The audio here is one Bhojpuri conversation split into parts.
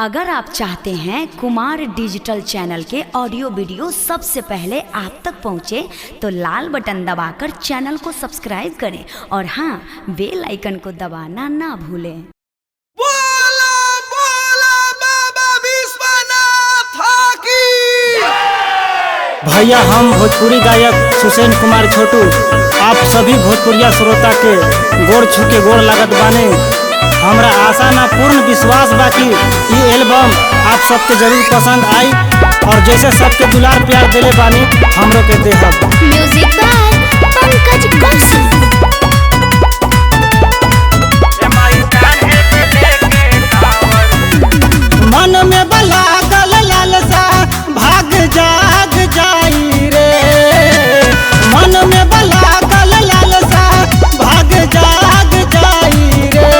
अगर आप चाहते हैं कुमार डिजिटल चैनल के ऑडियो वीडियो सबसे पहले आप तक पहुंचे तो लाल बटन दबाकर चैनल को सब्सक्राइब करें और हाँ, बेल आइकन को दबाना ना भूलें। बोला बोला बाबा विश्वनाथ की। भैया हम भोजपुरी गायक सुसेन कुमार छोटू आप सभी भोजपुरिया श्रोता के गोड़ छू के गोड़ लागत बाने। हमरा आशा ना पूर्ण विश्वास बा कि ये एल्बम आप सबके जरूर पसंद आई और जैसे सबके दुलार प्यार दिले बानी हमरो के देहब। Music by Pankaj Kaushik. मन में बला गल लालसा भाग जाग जाई रे, मन में बला गल लालसा भाग जाग जाई रे।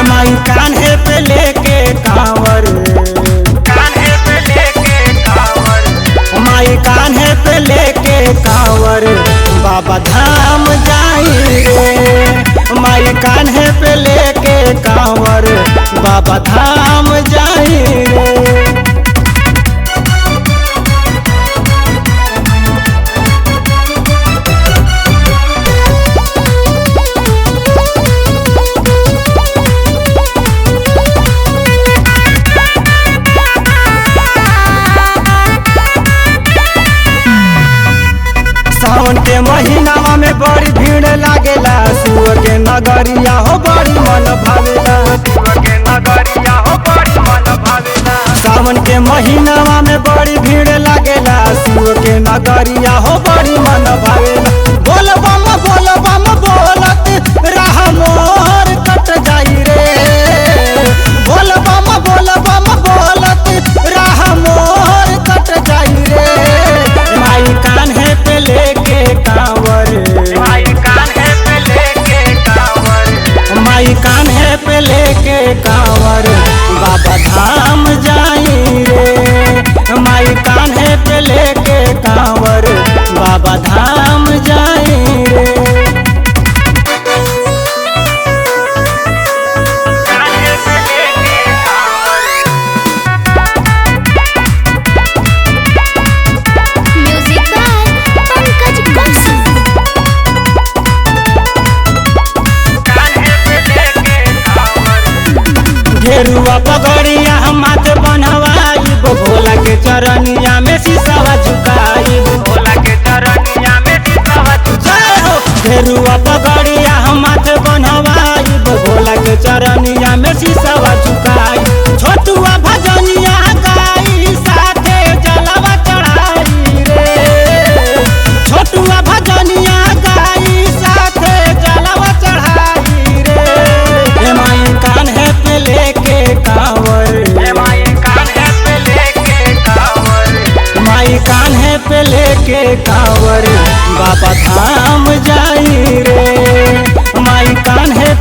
माई कान्हे पे लेके कांवर, कान्हे पे लेके कांवर, माई कान्हे पे लेके कांवर बाबा धाम जाई रे। माई कान्हे पे लेके कांवर बाबा धाम जाई रे। सावन के महीनावा में बड़ी भीड़ लागेला, शिव के नगरिया हो बड़ी मन भावेला, शिव के नगरिया हो बड़ी मन भावेला। सावन के महीनावा में बड़ी भीड़ लागेला, शिव के नगरिया हो बड़ी मन भावेला। बोल बम बोलत राह मोर कट जाई रे, बोल बम बोलत राह मोर कट जाई रे। माई कान्हे पे लेके कांवर, माई कान्हे पे लेके कांवर, माई कान्हे पे लेके कांवर बाबा धाम जाई रे। माई कान्हे पे लेके कांवर बाबा धाम जाई रे। Music by Pankaj Kaushik. घेरुआ पगड़िया माथ बनवाई भोला के चरनिया में शीशवा झुकाई, भोला के चरनिया में शीशवा झुकाई। घेरुआ पगड़िया माथ बनवाई भोला के चरनिया में शीशवा झुकाई। छोटुआ भजनिया गाई साथे जलवा चढ़ाई रे, छोटुआ भजनिया गाई साथे जलवा चढ़ाई रे। माई कान्हे पे लेके कांवर, माई कान्हे पे लेके कांवर, माई कान्हे पे लेके कांवर बाबा धाम जाई रे। माई कान्हे